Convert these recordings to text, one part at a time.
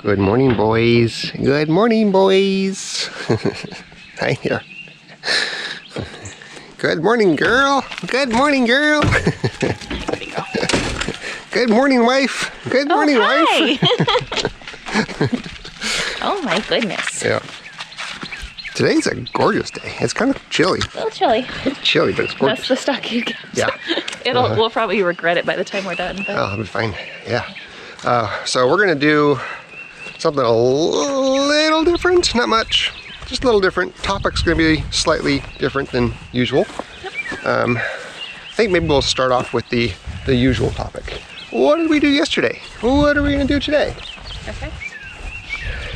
Good morning, boys. Good morning, boys. Hi there. Good morning, girl. Good morning, girl. Good morning, wife. Good morning, wife. Oh my goodness. Yeah. Today's a gorgeous day. It's kind of chilly. A little chilly. It's chilly, but it's gorgeous. That's the stock you get. Yeah. We'll probably regret it by the time we're done. But. Oh, I'll be fine. Yeah. So we're gonna do something a little different. Not much. Just a little different. Topic's gonna be slightly different than usual. Yep. I think maybe we'll start off with the usual topic. What did we do yesterday? What are we gonna do today? Okay.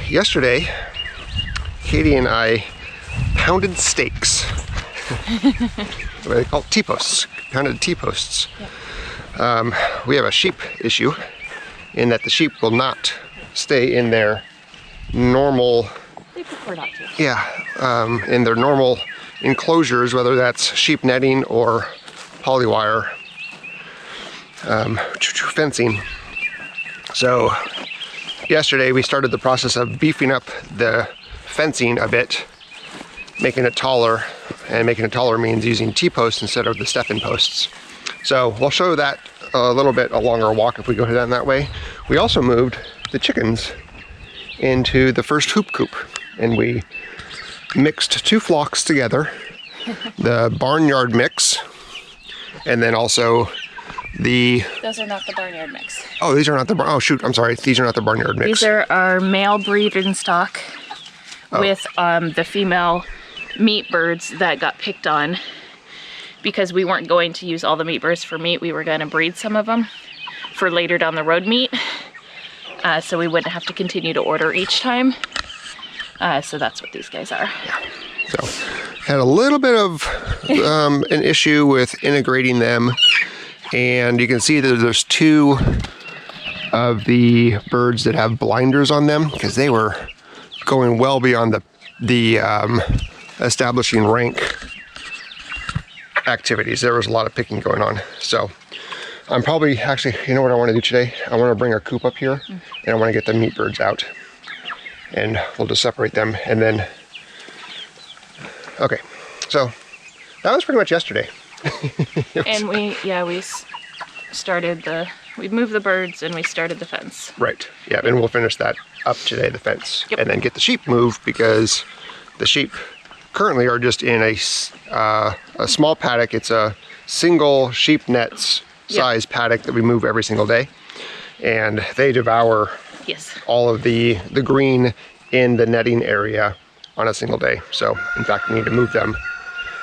Yesterday, Katie and I pounded steaks. What they call T-posts. Pounded T-posts. Yep. We have a sheep issue in that the sheep will not stay in their normal. They prefer not to. Yeah, in their normal enclosures, whether that's sheep netting or polywire fencing. So yesterday we started the process of beefing up the fencing a bit, making it taller, and making it taller means using T-posts instead of the step-in posts. So we'll show that a little bit along our walk if we go down that way. We also moved the chickens into the first hoop coop, and we mixed two flocks together, the barnyard mix, and then also the... Those are not the barnyard mix. Oh, these are not the oh shoot, I'm sorry, these are not the barnyard mix. These are our male breeding stock with the female meat birds that got picked on because we weren't going to use all the meat birds for meat. We were going to breed some of them for later down the road meat, so we wouldn't have to continue to order each time. So that's what these guys are. Yeah. So had a little bit of an issue with integrating them, and you can see that there's two of the birds that have blinders on them because they were going well beyond the establishing rank activities. There was a lot of picking going on. So I'm probably actually, you know what I want to do today? I want to bring a coop up here and I want to get the meat birds out, and we'll just separate them. And then, okay, so that was pretty much yesterday. And we moved the birds and we started the fence. Right, yeah, and we'll finish that up today, the fence. Yep. And then get the sheep moved because the sheep currently are just in a small paddock. It's a single sheep nets size paddock that we move every single day. And they devour all of the green in the netting area on a single day. So in fact, we need to move them.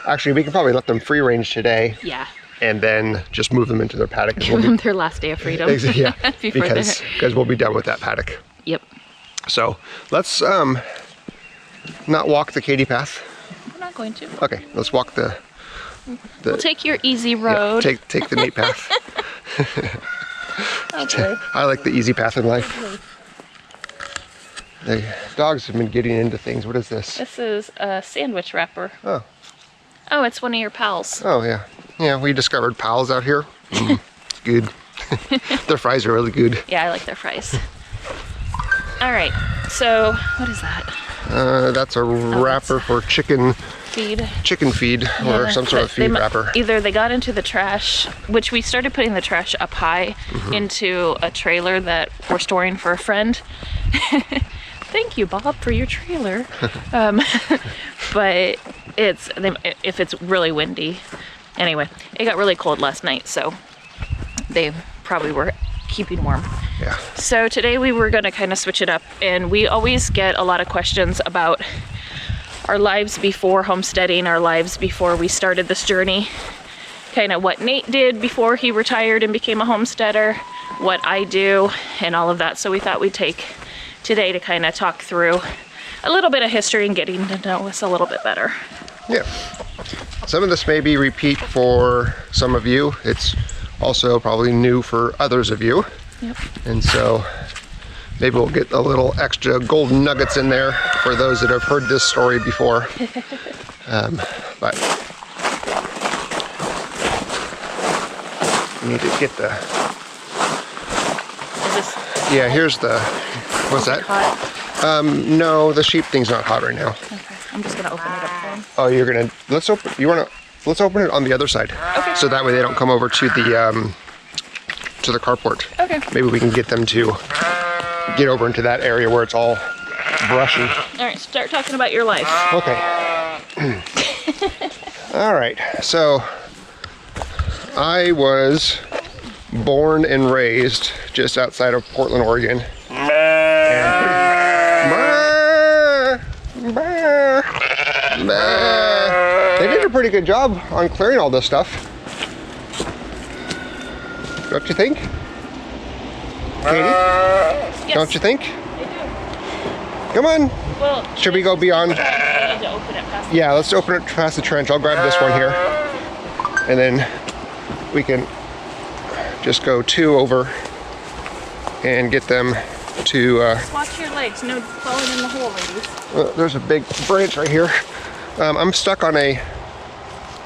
Actually, we can probably let them free range today. Yeah. And then just move them into their paddock. Give them their last day of freedom. Yeah, because we'll be done with that paddock. Yep. So let's not walk the Katy path. I'm not going to. Okay, let's walk the we'll take your easy road. Yeah, take the neat path. Okay. I like the easy path in life. The dogs have been getting into things. What is this? This is a sandwich wrapper. Oh. Oh, it's one of your pals. Oh, yeah. Yeah, we discovered pals out here. Good. Their fries are really good. Yeah, I like their fries. All right, so what is that? That's a wrapper for chicken feed. Chicken feed, or some sort of feed wrapper. Either they got into the trash, which we started putting the trash up high into a trailer that we're storing for a friend. Thank you, Bob, for your trailer. But if it's really windy. Anyway, it got really cold last night, so they probably were keeping warm. Yeah. So today we were gonna kind of switch it up, and we always get a lot of questions about our lives before homesteading, our lives before we started this journey, kind of what Nate did before he retired and became a homesteader, what I do, and all of that. So we thought we'd take today to kind of talk through a little bit of history and getting to know us a little bit better. Yeah. Some of this may be repeat for some of you. It's also probably new for others of you. Yep. And so maybe we'll get a little extra golden nuggets in there for those that have heard this story before. But we need to get the... Is this... Yeah, here's the What's that? Hot? No, the sheep thing's not hot right now. Okay, I'm just gonna open it up for him. Oh, you're gonna, let's open it on the other side. Okay. So that way they don't come over to the carport. Okay. Maybe we can get them to get over into that area where it's all brushy. All right, start talking about your life. Okay. All right, so I was born and raised just outside of Portland, Oregon. They did a pretty good job on clearing all this stuff. Don't you think? Katie? Yes. Don't you think? I Come on. do. Well, Should we go beyond? I need to open it past. Yeah, let's open it past the trench. I'll grab this one here. And then we can just go 2 over and get them to... Watch your legs, no falling in the hole, ladies. there's a big branch right here. I'm stuck on a...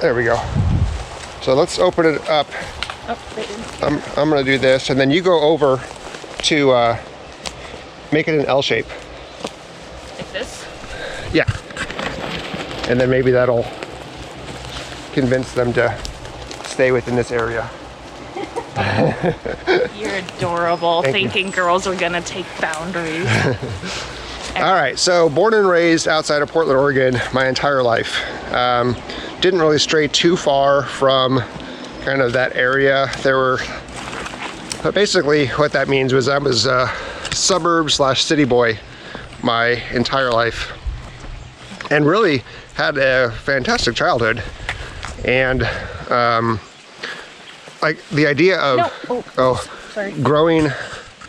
There we go. So let's open it up. Oh, they didn't. I'm gonna do this, and then you go over to make it an L shape. Like this? Yeah. And then maybe that'll convince them to stay within this area. You're adorable, Thank thinking you. girls are gonna take boundaries. All right, so born and raised outside of Portland, Oregon, my entire life. Didn't really stray too far from kind of that area. But basically what that means was I was a suburb / city boy my entire life, and really had a fantastic childhood. And like the idea of Sorry. growing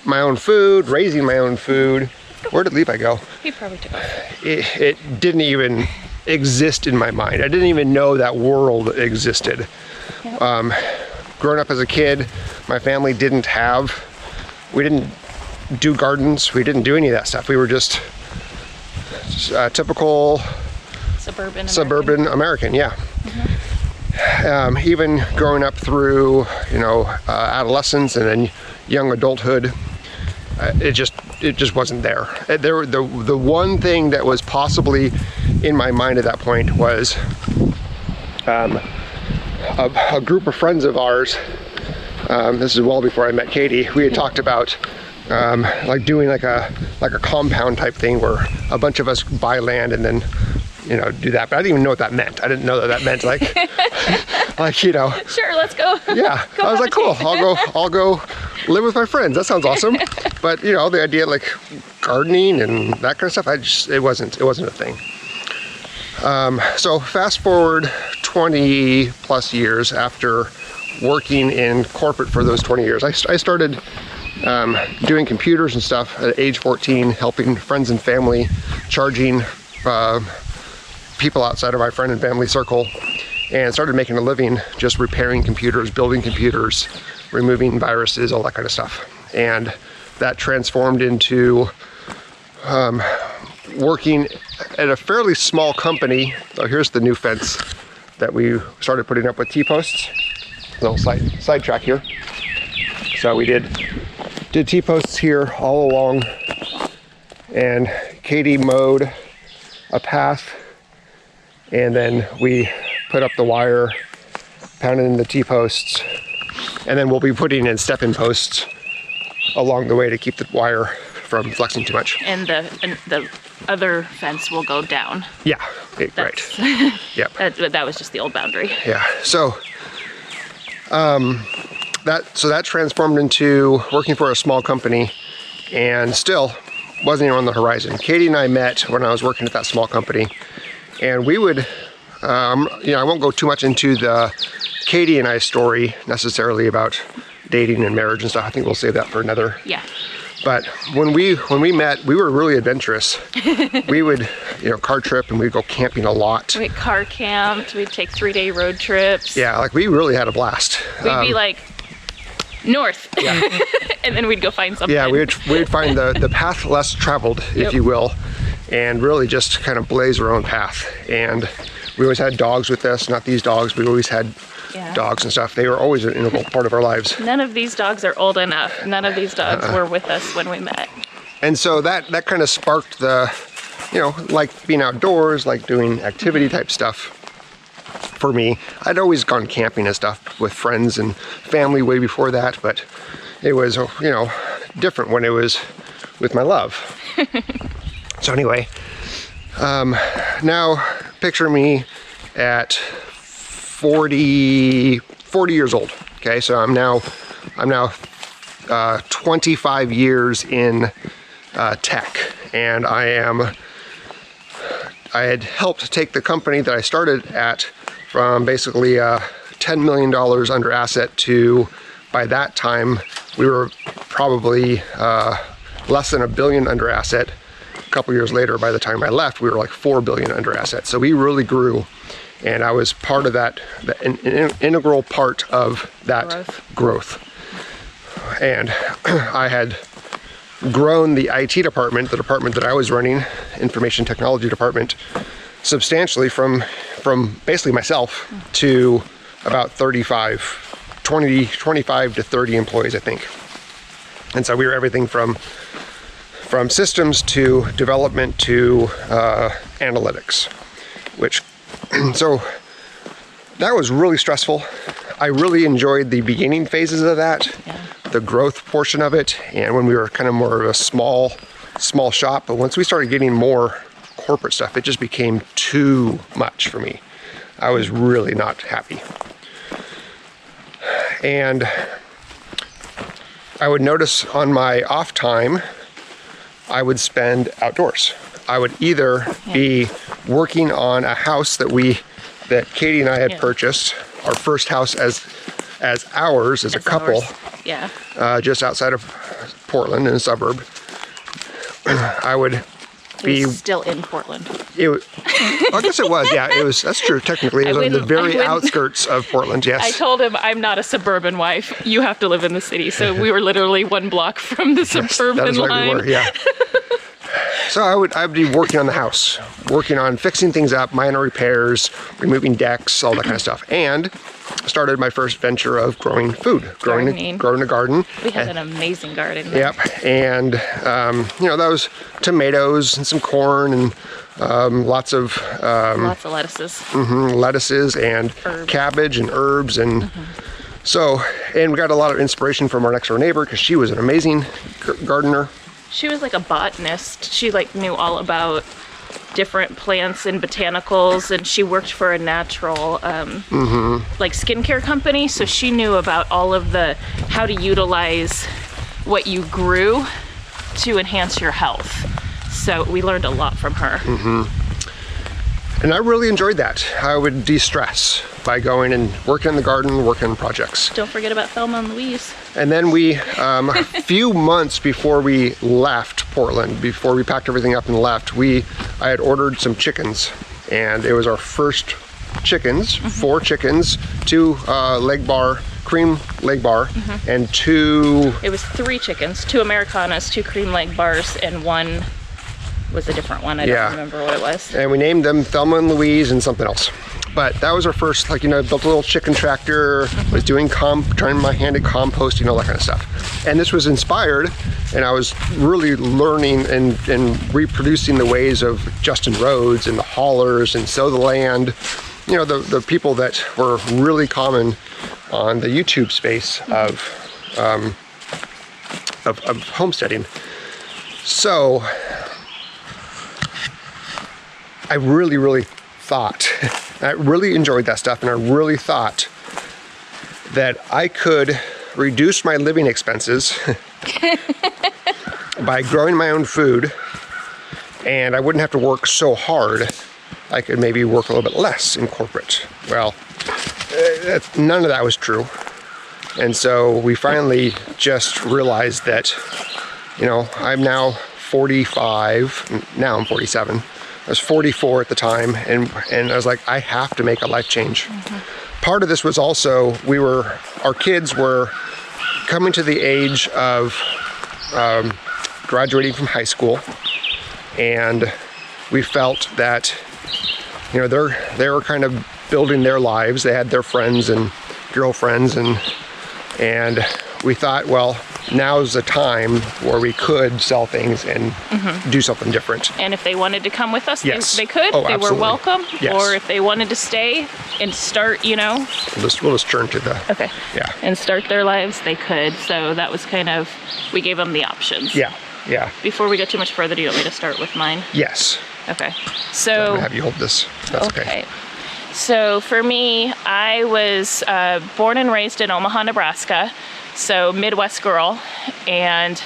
my own food, raising my own food. Where did Levi go? He probably took off. It didn't even exist in my mind. I didn't even know that world existed. Yep. Growing up as a kid, my family we didn't do gardens. We didn't do any of that stuff. We were just typical suburban American, yeah. Mm-hmm. Even growing up through, adolescence and then young adulthood, it just wasn't there. The one thing that was possibly in my mind at that point was a group of friends of ours. This is well before I met Katie. We had talked about like doing like a compound type thing where a bunch of us buy land and then do that. But I didn't even know what that meant. I didn't know that meant like Sure, let's go. Yeah, I was like, cool. I'll go live with my friends. That sounds awesome. But the idea like gardening and that kind of stuff, it wasn't a thing. So fast forward 20 plus years after working in corporate for those 20 years, I started doing computers and stuff at age 14, helping friends and family, charging people outside of my friend and family circle, and started making a living just repairing computers, building computers, removing viruses, all that kind of stuff. And that transformed into working at a fairly small company. So here's the new fence that we started putting up with T-posts. Little sidetrack here. So we did T-posts here all along, and Katie mowed a path, and then we put up the wire, pounded in the T-posts, and then we'll be putting in step-in posts along the way to keep the wire from flexing too much. And the other fence will go down. Yeah, right. Yep. That was just the old boundary. Yeah. So that transformed into working for a small company, and still wasn't even on the horizon. Katie and I met when I was working at that small company, and we would, I won't go too much into the Katie and I story necessarily about dating and marriage and stuff. I think we'll save that for another. Yeah. But when we met, we were really adventurous. We would, car trip, and we'd go camping a lot. We car camped. We'd take 3-day road trips. Yeah, like we really had a blast. We'd be like north, yeah. and then we'd go find something. Yeah, we'd find the path less traveled, if you will, and really just kind of blaze our own path. And we always had dogs with us. Not these dogs. We always had dogs and stuff. They were always an integral part of our lives. None of these dogs are old enough. None of these dogs were with us when we met. And so that kind of sparked the, like being outdoors, like doing activity type stuff for me. I'd always gone camping and stuff with friends and family way before that, but it was, different when it was with my love. So anyway, now picture me at 40 years old. Okay, so I'm now 25 years in tech, and I had helped take the company that I started at from basically $10 million under asset to, by that time, we were probably less than $1 billion under asset. A couple years later, by the time I left, we were like $4 billion under asset. So we really grew, and I was part of that, an integral part of that growth. And I had grown the IT department, the department that I was running, information technology department, substantially from basically myself to about 25 to 30 employees, I think. And so we were everything from systems to development to analytics, which, so that was really stressful. I really enjoyed the beginning phases of that, the growth portion of it, and when we were kind of more of a small shop. But once we started getting more corporate stuff, it just became too much for me. I was really not happy. And I would notice on my off time, I would spend outdoors. I would either be working on a house that Katie and I had purchased, our first house as ours, as a couple, just outside of Portland in a suburb. I would be still in Portland. I guess it was. Yeah, it was. That's true. Technically, it was on the very outskirts of Portland. Yes. I told him I'm not a suburban wife. You have to live in the city. So we were literally 1 block from the suburban that is right, line. we were, yeah. So I'd be working on the house, working on fixing things up, minor repairs, removing decks, all that kind of stuff, and started my first venture of growing food, growing a garden. We have an amazing garden. Yep, and that was tomatoes and some corn and lots of lettuces. Lettuces and herbs. Cabbage and herbs and. So, and we got a lot of inspiration from our next door neighbor because she was an amazing gardener. She was like a botanist. She knew all about different plants and botanicals, and she worked for a natural skincare company, so she knew about all of how to utilize what you grew to enhance your health. So we learned a lot from her. And I really enjoyed that. I would de-stress by going and working in the garden, working on projects. Don't forget about Thelma and Louise. And then we, a few months before we left Portland, before we packed everything up and left, I had ordered some chickens, and it was our first chickens, 4 chickens, 2 cream leg bar, and 2... It was 3 chickens, 2 Americanas, 2 cream leg bars, and 1 was a different one. I don't remember what it was. And we named them Thelma and Louise and something else. But that was our first, built a little chicken tractor, was doing trying my hand at composting, all that kind of stuff. And this was inspired, and I was really learning and reproducing the ways of Justin Rhodes and the haulers and Sow the Land, the people that were really common on the YouTube space of homesteading. So I really thought, I really enjoyed that stuff, and I really thought that I could reduce my living expenses by growing my own food, and I wouldn't have to work so hard. I could maybe work a little bit less in corporate. Well, none of that was true. And so we finally just realized that, I'm now 45, now I'm 47. I was 44 at the time, and I was like, I have to make a life change. Part of this was also, our kids were coming to the age of graduating from high school, and we felt that, they were kind of building their lives. They had their friends and girlfriends, and we thought, well, now's the time where we could sell things and do something different. And if they wanted to come with us, Yes. they could. Oh, they absolutely. were welcome. Yes. Or if they wanted to stay and start, you know. We'll just turn to the, Okay. yeah. And start their lives, they could. So that was kind of, we gave them the options. Yeah, yeah. Before we go too much further, do you want me to start with mine? Yes. Okay. I'm So, gonna have you hold this. That's okay. So for me, I was born and raised in Omaha, Nebraska. So Midwest girl. And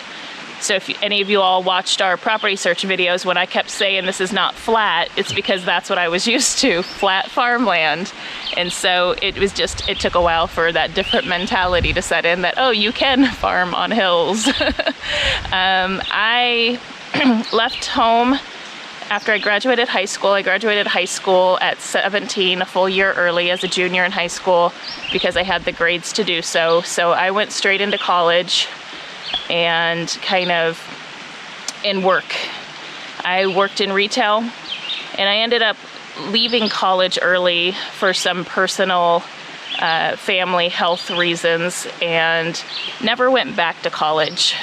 so if any of you all watched our property search videos, when I kept saying this is not flat, it's because that's what I was used to, flat farmland. And so it took a while for that different mentality to set in that, oh, you can farm on hills. I left home after I graduated high school. I graduated high school at 17, a full year early as a junior in high school because I had the grades to do so. So I went straight into college and kind of in work. I worked in retail and I ended up leaving college early for some personal family health reasons and never went back to college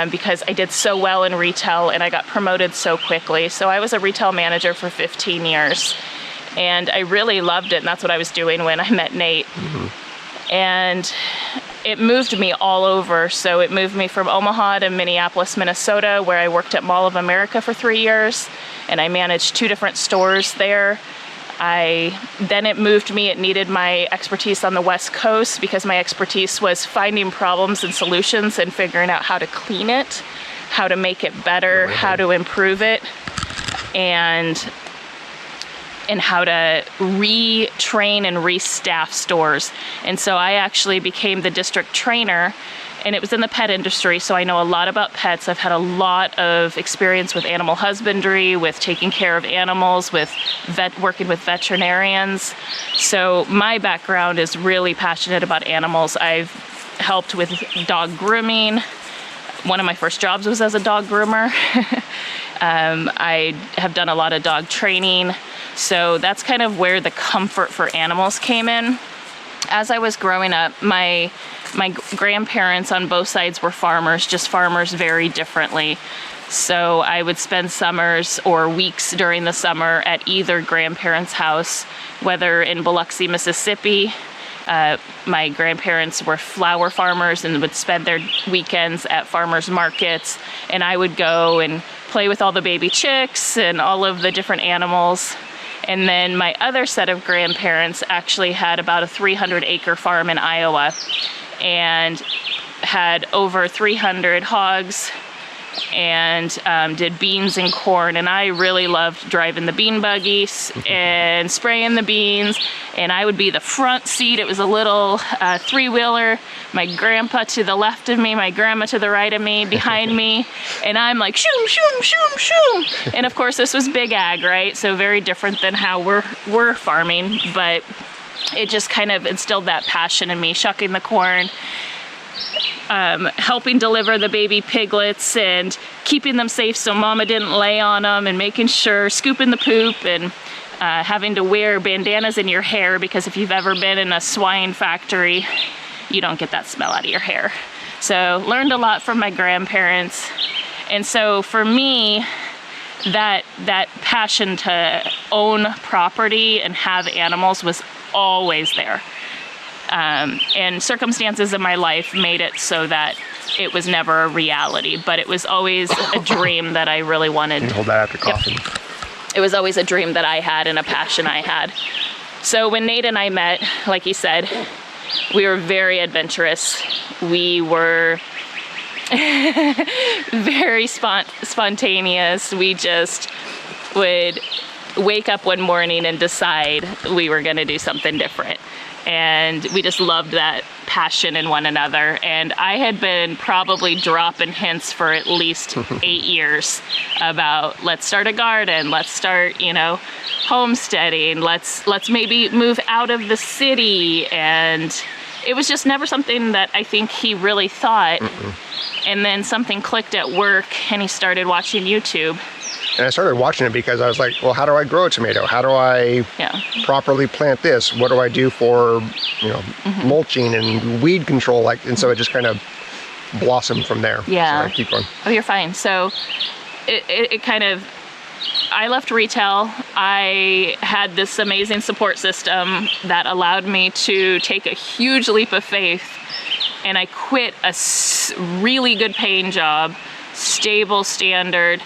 because I did so well in retail and I got promoted so quickly. So I was a retail manager for 15 years and I really loved it, and that's what I was doing when I met Nate. And it moved me all over. So it moved me from Omaha to Minneapolis, Minnesota, where I worked at Mall of America for 3 years and I managed 2 different stores there. Then it needed my expertise on the West Coast because my expertise was finding problems and solutions and figuring out how to clean it, how to make it better, how to improve it, and how to retrain and restaff stores. And so I actually became the district trainer, and it was in the pet industry, so I know a lot about pets. I've had a lot of experience with animal husbandry, with taking care of animals, with working with veterinarians. So my background is really passionate about animals. I've helped with dog grooming. One of my first jobs was as a dog groomer. I have done a lot of dog training. So that's kind of where the comfort for animals came in. As I was growing up, my grandparents on both sides were farmers, just farmers very differently. So I would spend summers or weeks during the summer at either grandparents' house, whether in Biloxi, Mississippi. My grandparents were flower farmers and would spend their weekends at farmers markets, and I would go and play with all the baby chicks and all of the different animals. And then my other set of grandparents actually had about a 300-acre farm in Iowa and had over 300 hogs and did beans and corn. And I really loved driving the bean buggies and spraying the beans. And I would be the front seat. It was a little three-wheeler. My grandpa to the left of me, my grandma to the right of me, behind me. And I'm like, shoom, shoom, shoom, shoom. And of course, this was big ag, right? So very different than how we're farming. But it just kind of instilled that passion in me, shucking the corn, helping deliver the baby piglets and keeping them safe so mama didn't lay on them, and making sure, scooping the poop, and having to wear bandanas in your hair because if you've ever been in a swine factory, you don't get that smell out of your hair. So learned a lot from my grandparents. And so for me, that passion to own property and have animals was always there. And circumstances in my life made it so that it was never a reality, but it was always a dream that I really wanted. You can hold that after coughing. Yep. It was always a dream that I had and a passion I had. So when Nate and I met, like he said, we were very adventurous. We were very spontaneous. We just would wake up one morning and decide we were going to do something different. And we just loved that passion in one another. And I had been probably dropping hints for at least 8 years about, let's start a garden, let's start, homesteading, let's maybe move out of the city. And it was just never something that I think he really thought. And then something clicked at work and he started watching YouTube. And I started watching it because I was like, well, how do I grow a tomato? How do I properly plant this? What do I do for, mulching and weed control? And so it just kind of blossomed from there. Yeah. Sorry, keep going. Oh, you're fine. So it kind of, I left retail. I had this amazing support system that allowed me to take a huge leap of faith, and I quit a really good paying job, stable, standard.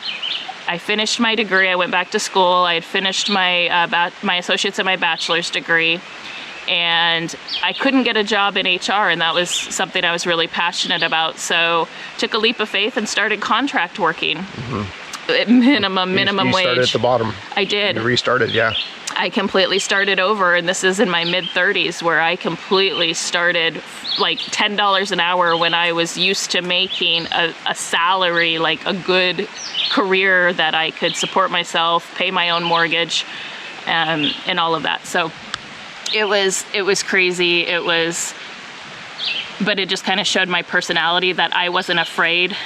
I finished my degree. I went back to school. I had finished my my associate's and my bachelor's degree, and I couldn't get a job in HR, and that was something I was really passionate about. So took a leap of faith and started contract working. At minimum You wage. started at the bottom. I did. You restarted, yeah. I completely started over, and this is in my mid-30s, where I completely started like $10 an hour when I was used to making a salary, like a good career that I could support myself, pay my own mortgage, and all of that. So it was crazy. But it just kind of showed my personality that I wasn't afraid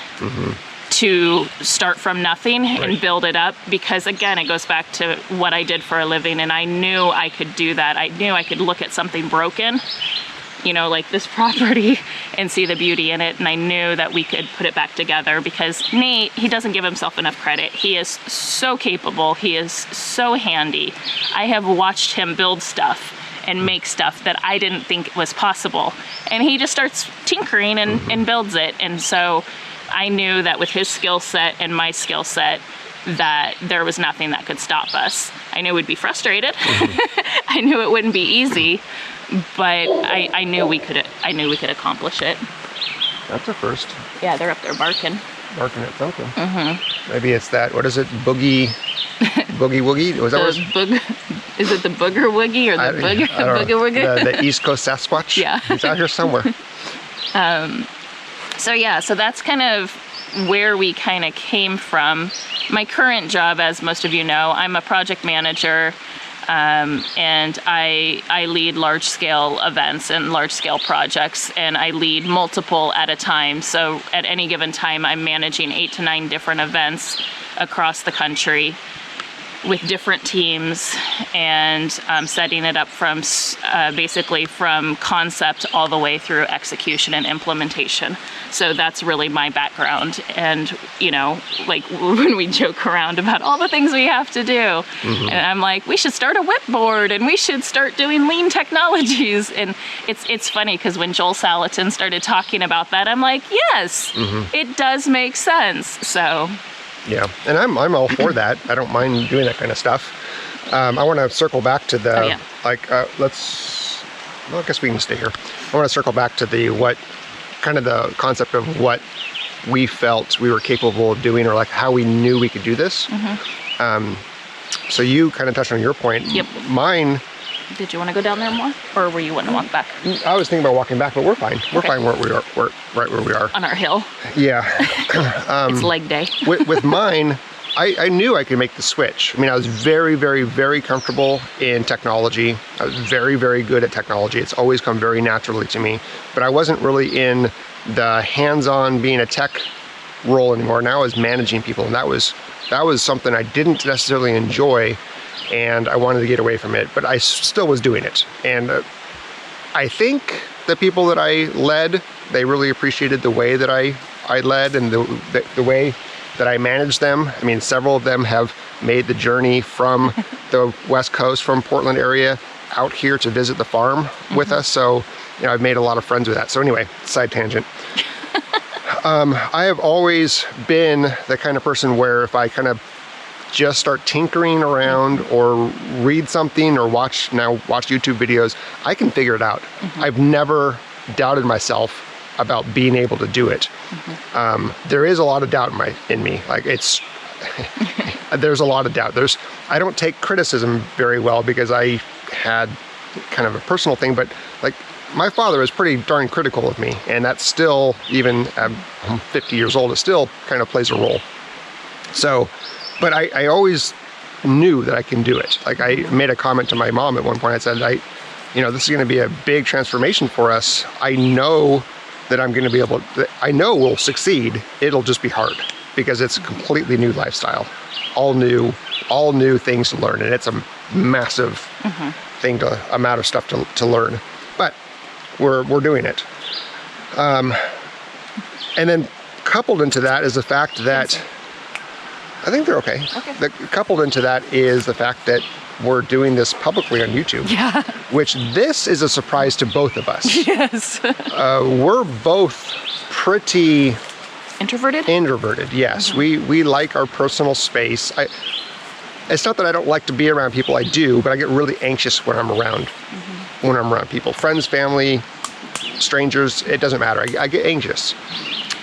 to start from nothing and build it up, because again, it goes back to what I did for a living, and I knew I could do that. I knew I could look at something broken, you know, like this property, and see the beauty in it, and I knew that we could put it back together, because Nate, he doesn't give himself enough credit. He is so capable. He is so handy. I have watched him build stuff and make stuff that I didn't think was possible, and he just starts tinkering and builds it. And so I knew that with his skill set and my skill set, that there was nothing that could stop us. I knew we'd be frustrated. I knew it wouldn't be easy, but I knew we could accomplish it. That's a first. Yeah, they're up there barking. Barking at something. Maybe it's that, what is it, boogie woogie? Was that what it was? Is it the booger woogie or the booger woogie? The East Coast Sasquatch? Yeah. He's out here somewhere. So that's kind of where we kind of came from. My current job, as most of you know, I'm a project manager, and I lead large-scale events and large-scale projects, and I lead multiple at a time. So at any given time, I'm managing 8 to 9 different events across the country with different teams, and setting it up from basically from concept all the way through execution and implementation. So that's really my background. And, you know, like when we joke around about all the things we have to do, and I'm like, we should start a whipboard, and we should start doing lean technologies. And it's funny, because when Joel Salatin started talking about that, I'm like, yes, it does make sense. So yeah, and I'm all for that. I don't mind doing that kind of stuff. I want to circle back to the, I guess we can stay here. I want to circle back to the concept of what we felt we were capable of doing, or like how we knew we could do this. So you kind of touched on your point. Yep. Mine. Did you want to go down there more, or were you wanting to walk back? I was thinking about walking back, but we're fine. We're fine where we are. We're right where we are. On our hill. Yeah. It's leg day. with mine, I knew I could make the switch. I mean, I was very, very, very comfortable in technology. I was very, very good at technology. It's always come very naturally to me. But I wasn't really in the hands-on being a tech role anymore. Now I was managing people, and that was something I didn't necessarily enjoy, and I wanted to get away from it, but I still was doing it. And I think the people that I led, they really appreciated the way that I led, and the way that I managed them. I mean, several of them have made the journey from the West Coast, from Portland area, out here to visit the farm with us. So, you know, I've made a lot of friends with that. So anyway, side tangent. I have always been the kind of person where if I kind of just start tinkering around or read something or watch YouTube videos, I can figure it out. I've never doubted myself about being able to do it. There is a lot of doubt in me. Like there's a lot of doubt. I don't take criticism very well, because I had kind of a personal thing, but like my father is pretty darn critical of me, and that's still, even I'm 50 years old, it still kind of plays a role. So, but I always knew that I can do it. Like I made a comment to my mom at one point. I said, this is going to be a big transformation for us. I know that I'm going to I know we'll succeed. It'll just be hard, because it's a completely new lifestyle, all new things to learn. And it's a massive amount of stuff to learn, but we're doing it. And then coupled into that is the fact that, I think they're okay. Coupled into that is the fact that we're doing this publicly on YouTube. Yeah. Which this is a surprise to both of us. Yes. We're both pretty... Introverted? Introverted, yes. We like our personal space. It's not that I don't like to be around people, I do, but I get really anxious when I'm around people. Friends, family, strangers, it doesn't matter. I get anxious.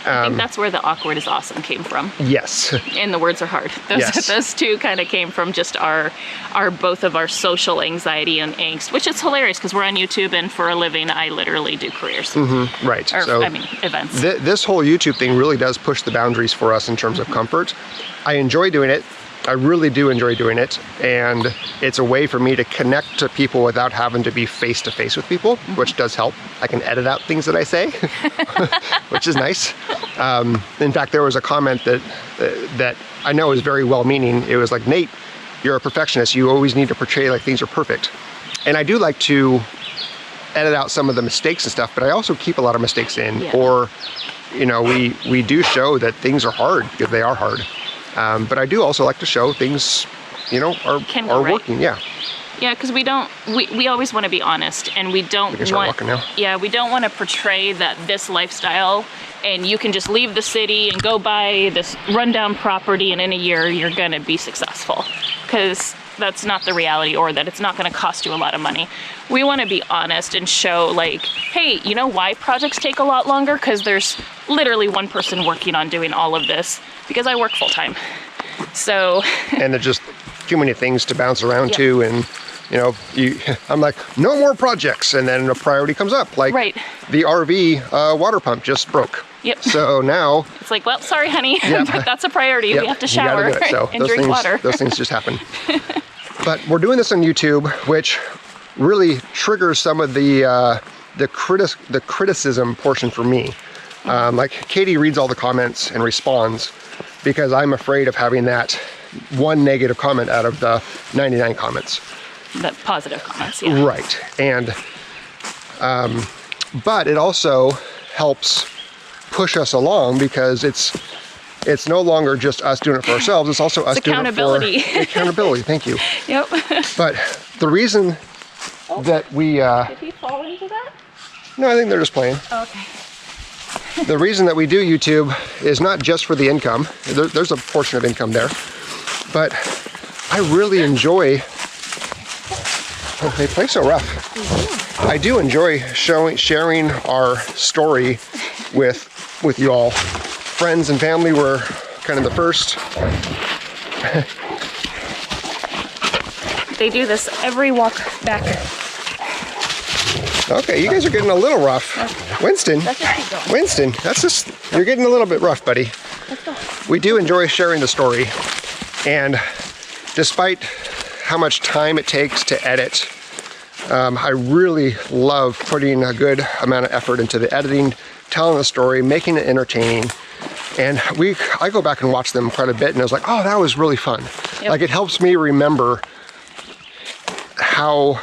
I think that's where the awkward is awesome came from. Yes. And the words are hard. Those two kind of came from just our both of our social anxiety and angst, which is hilarious because we're on YouTube and for a living I literally do careers. Right. Or, so I mean, events. This whole YouTube thing really does push the boundaries for us in terms of comfort. I enjoy doing it. I really do enjoy doing it, and it's a way for me to connect to people without having to be face-to-face with people, which does help. I can edit out things that I say, which is nice. In fact, there was a comment that I know is very well-meaning. It was like, Nate, you're a perfectionist. You always need to portray like things are perfect. And I do like to edit out some of the mistakes and stuff, but I also keep a lot of mistakes in. Yeah. Or, you know, we do show that things are hard because they are hard. But I do also like to show things, you know, are working. Yeah. Yeah, because we always want to be honest, and we don't we don't want to portray that this lifestyle and you can just leave the city and go buy this rundown property and in a year you're going to be successful, because that's not the reality, or that it's not going to cost you a lot of money. We want to be honest and show like, hey, you know why projects take a lot longer? Because there's literally one person working on doing all of this, because I work full time. So and there's just too many things to bounce around to, and you know, I'm like, no more projects, and then a priority comes up, like the RV water pump just broke. Yep. So now it's like, well, sorry, honey, but that's a priority. We have to shower and drink water. Those things just happen. But we're doing this on YouTube, which really triggers some of the criticism portion for me. Like Katie reads all the comments and responds, because I'm afraid of having that one negative comment out of the 99 comments. The positive comments, yeah. Right. And but it also helps push us along, because it's no longer just us doing it for ourselves, it's also us doing it for accountability. Thank you. Yep. But the reason that we did he fall into that? No, I think they're just playing. Oh, okay. The reason that we do YouTube is not just for the income. There's a portion of income there, but I really enjoy. Oh, they play so rough. I do enjoy sharing our story with you all. Friends and family were kind of the first. They do this every walk back. Okay, you guys are getting a little rough. Okay. Winston, you're getting a little bit rough, buddy. Let's go. We do enjoy sharing the story, and despite how much time it takes to edit, I really love putting a good amount of effort into the editing, telling the story, making it entertaining. And I go back and watch them quite a bit, and I was like, oh, that was really fun. Yep. Like, it helps me remember how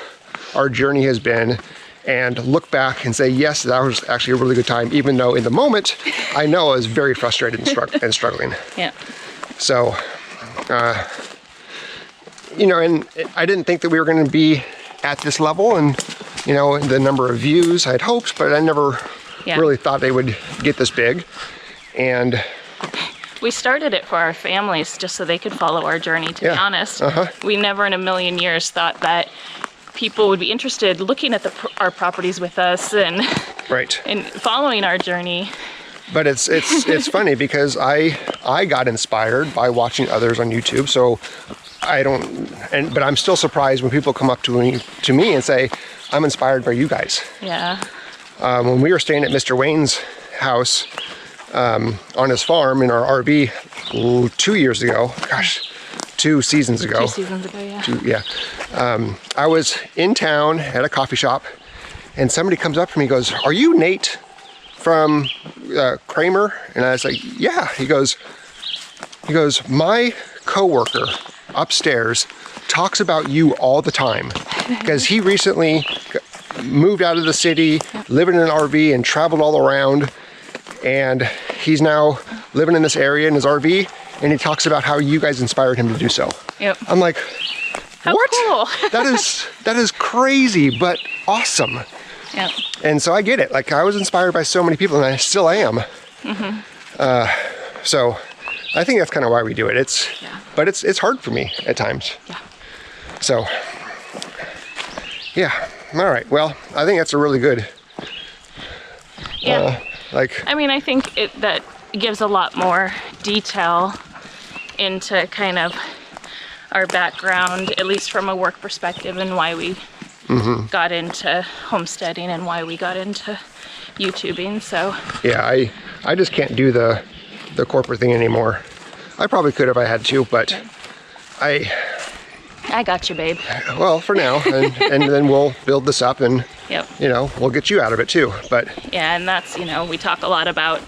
our journey has been, and look back and say, yes, that was actually a really good time, even though in the moment, I know I was very frustrated and struggling. Yeah. So, you know, and I didn't think that we were going to be at this level, and, you know, the number of views I had hoped, but I never really thought they would get this big. And we started it for our families, just so they could follow our journey, to be honest. We never in a million years thought that people would be interested looking at our properties with us and and following our journey. But it's funny, because I got inspired by watching others on YouTube, so but I'm still surprised when people come up to me and say, I'm inspired by you guys. Yeah. When we were staying at Mr. Wayne's house on his farm in our RV 2 years ago, gosh, 2 seasons ago. 2 seasons ago, yeah. I was in town at a coffee shop, and somebody comes up to me and goes, are you Nate from Kraemer? And I was like, yeah. He goes, my coworker upstairs talks about you all the time, because he recently moved out of the city, living in an RV and traveled all around, and he's now living in this area in his RV, and he talks about how you guys inspired him to do so. Yep. I'm like, How what? cool. that is crazy, but awesome. Yep. And so I get it. Like, I was inspired by so many people, and I still am. So I think that's kind of why we do it. But it's hard for me at times. Yeah. So, yeah. All right. Well, I think that's a really good. Yeah. I mean, I think that gives a lot more detail into kind of our background, at least from a work perspective, and why we got into homesteading and why we got into YouTubing. So yeah, I just can't do the corporate thing anymore. I probably could if I had to, but I got you, babe. Well, for now, and then we'll build this up, and Yep. we'll get you out of it too. But Yeah, and that's, we talk a lot about,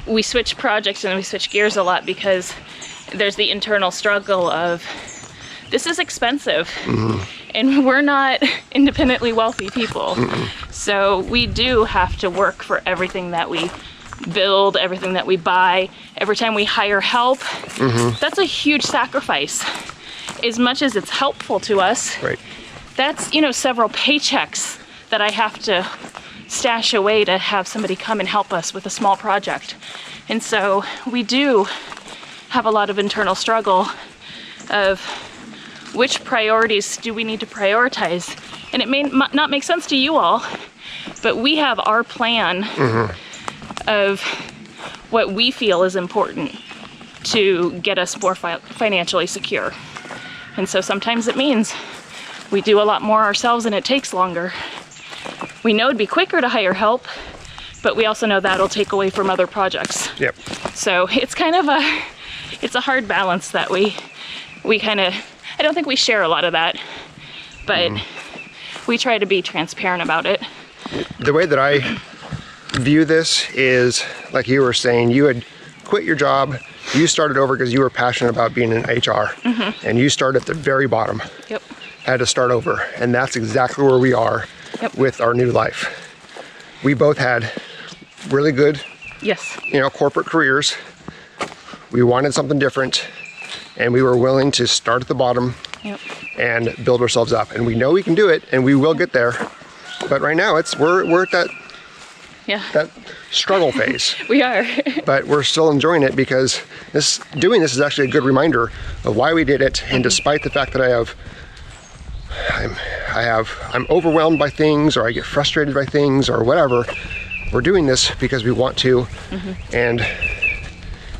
we switch projects and we switch gears a lot because there's the internal struggle of, this is expensive, and we're not independently wealthy people. So we do have to work for everything that we build, everything that we buy. Every time we hire help, that's a huge sacrifice. As much as it's helpful to us, right. That's, several paychecks that I have to stash away to have somebody come and help us with a small project. And so we do have a lot of internal struggle of which priorities do we need to prioritize. And it may not make sense to you all, but we have our plan of what we feel is important to get us more financially secure. And so sometimes it means we do a lot more ourselves and it takes longer. We know it'd be quicker to hire help, but we also know that'll take away from other projects. Yep. So it's kind of it's a hard balance that we kind of, I don't think we share a lot of that, but we try to be transparent about it. The way that I view this is, like you were saying, you had quit your job, you started over because you were passionate about being in HR, and you started at the very bottom. Yep. Had to start over, and that's exactly where we are with our new life. We both had really good, Yes. corporate careers. We wanted something different, and we were willing to start at the bottom and build ourselves up. And we know we can do it, and we will get there. But right now, we're at that struggle phase. We are. But we're still enjoying it because doing this is actually a good reminder of why we did it. And despite the fact that I'm overwhelmed by things, or I get frustrated by things, or whatever, we're doing this because we want to, and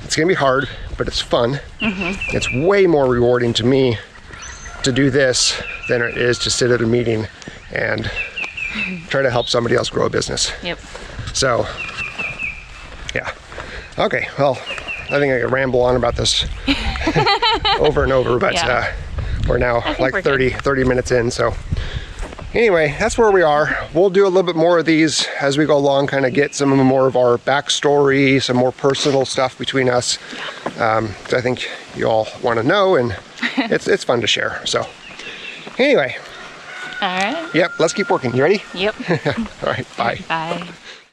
it's gonna be hard, but it's fun. It's way more rewarding to me to do this than it is to sit at a meeting and try to help somebody else grow a business. Yep. So, yeah. Okay, well, I think I could ramble on about this over and over, but we're now like 30 minutes in, so anyway, that's where we are. We'll do a little bit more of these as we go along, kind of get some more of our backstory, some more personal stuff between us. I think you all want to know, and it's fun to share. So anyway. All right. Yep, let's keep working. You ready? Yep. All right, bye. Bye.